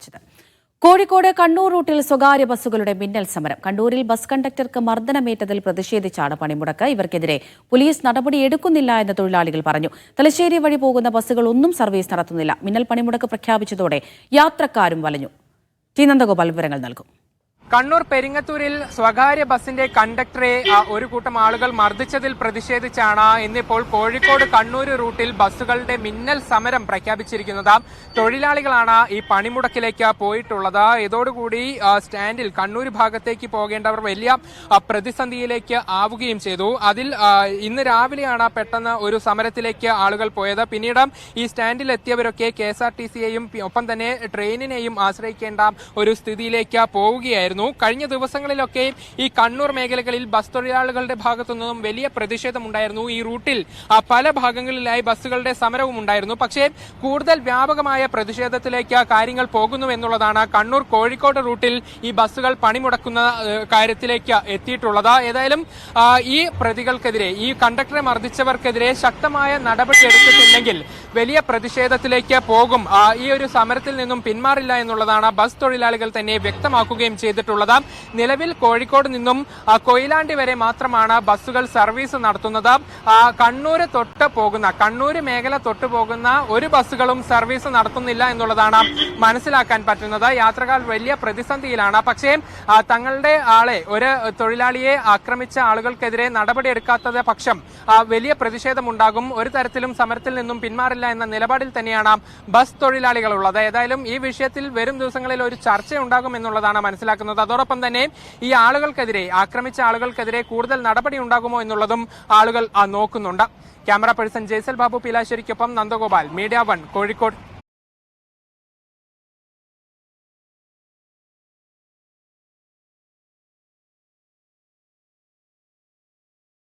പ്രഖ്യാപിച്ചത്. കോഴിക്കോട് കണ്ണൂർ റൂട്ടിൽ സ്വകാര്യ ബസ്സുകളുടെ മിന്നൽ സമരം. കണ്ണൂരിൽ ബസ് കണ്ടക്ടർക്ക് മർദ്ദനമേറ്റതിൽ പ്രതിഷേധിച്ചാണ് പണിമുടക്ക്. ഇവർക്കെതിരെ പോലീസ് നടപടിയെടുക്കുന്നില്ല എന്ന് തൊഴിലാളികൾ പറഞ്ഞു. തലശ്ശേരി വഴി പോകുന്ന ബസ്സുകൾ ഒന്നും സർവീസ് നടത്തുന്നില്ല. മിന്നൽ പണിമുടക്ക് പ്രഖ്യാപിച്ചതോടെ യാത്രക്കാരും വലഞ്ഞു. ടി നന്ദഗോപാൽ വിവരങ്ങൾ നൽകും. കണ്ണൂർ പെരിങ്ങത്തൂരിൽ സ്വകാര്യ ബസിന്റെ കണ്ടക്ടറെ ഒരു കൂട്ടം ആളുകൾ മർദ്ദിച്ചതിൽ പ്രതിഷേധിച്ചാണ് ഇന്നിപ്പോൾ കോഴിക്കോട് കണ്ണൂർ റൂട്ടിൽ ബസ്സുകളുടെ മിന്നൽ സമരം പ്രഖ്യാപിച്ചിരിക്കുന്നത്. തൊഴിലാളികളാണ് ഈ പണിമുടക്കിലേക്ക് പോയിട്ടുള്ളത്. ഇതോടുകൂടി സ്റ്റാൻഡിൽ കണ്ണൂർ ഭാഗത്തേക്ക് പോകേണ്ടവർ വലിയ പ്രതിസന്ധിയിലേക്ക് ആവുകയും ചെയ്തു. അതിൽ ഇന്ന് രാവിലെയാണ് പെട്ടെന്ന് ഒരു സമരത്തിലേക്ക് ആളുകൾ പോയത്. പിന്നീട് ഈ സ്റ്റാൻഡിൽ എത്തിയവരൊക്കെ KSRTCയെയും ഒപ്പം തന്നെ ട്രെയിനിനെയും ആശ്രയിക്കേണ്ട ഒരു സ്ഥിതിയിലേക്ക് പോവുകയായിരുന്നു. കഴിഞ്ഞ ദിവസങ്ങളിലൊക്കെ ഈ കണ്ണൂർ മേഖലകളിൽ ബസ് തൊഴിലാളികളുടെ ഭാഗത്തു നിന്നും വലിയ പ്രതിഷേധമുണ്ടായിരുന്നു. ഈ റൂട്ടിൽ പല ഭാഗങ്ങളിലായി ബസ്സുകളുടെ സമരവും ഉണ്ടായിരുന്നു. പക്ഷേ കൂടുതൽ വ്യാപകമായ പ്രതിഷേധത്തിലേക്ക് കാര്യങ്ങൾ പോകുന്നു എന്നുള്ളതാണ് കണ്ണൂർ കോഴിക്കോട് റൂട്ടിൽ ഈ ബസ്സുകൾ പണിമുടക്കുന്ന കാര്യത്തിലേക്ക് എത്തിയിട്ടുള്ളത്. ഏതായാലും ഈ പ്രതികൾക്കെതിരെ, ഈ കണ്ടക്ടറെ മർദ്ദിച്ചവർക്കെതിരെ ശക്തമായ നടപടി എടുത്തിട്ടില്ലെങ്കിൽ വലിയ പ്രതിഷേധത്തിലേക്ക് പോകും. ഈ ഒരു സമരത്തിൽ നിന്നും പിന്മാറില്ല എന്നുള്ളതാണ് ബസ് തൊഴിലാളികൾ തന്നെ വ്യക്തമാക്കുകയും ചെയ്തിട്ടുള്ളത്. നിലവിൽ കോഴിക്കോട് നിന്നും കൊയിലാണ്ടി വരെ മാത്രമാണ് ബസ്സുകൾ സർവീസ് നടത്തുന്നത്. കണ്ണൂർ മേഖല തൊട്ട് പോകുന്ന ഒരു ബസ്സുകളും സർവീസ് നടത്തുന്നില്ല എന്നുള്ളതാണ് മനസ്സിലാക്കാൻ പറ്റുന്നത്. യാത്രക്കാർ വലിയ പ്രതിസന്ധിയിലാണ്. പക്ഷേ തങ്ങളുടെ ഒരു തൊഴിലാളിയെ ആക്രമിച്ച ആളുകൾക്കെതിരെ നടപടിയെടുക്കാത്തത് പക്ഷം വലിയ പ്രതിഷേധമുണ്ടാകും. ഒരു തരത്തിലും സമരത്തിൽ നിന്നും പിന്മാറില്ല എന്ന നിലപാടിൽ തന്നെയാണ് ബസ് തൊഴിലാളികളുള്ളത്. ഏതായാലും ഈ വിഷയത്തിൽ വരും ദിവസങ്ങളിൽ ഒരു ചർച്ചയുണ്ടാകും എന്നുള്ളതാണ് മനസ്സിലാക്കുന്നത്. അതോടൊപ്പം തന്നെ ഈ ആക്രമിച്ച ആളുകൾക്കെതിരെ കൂടുതൽ നടപടി ഉണ്ടാകുമോ എന്നുള്ളതും ആളുകൾ നോക്കുന്നുണ്ട്. ക്യാമറ പേഴ്സൺ ജയ്സൽ ബാബു പീലാശ്ശേരിക്കൊപ്പം നന്ദഗോപാൽ, മീഡിയ 1 കോഴിക്കോട്.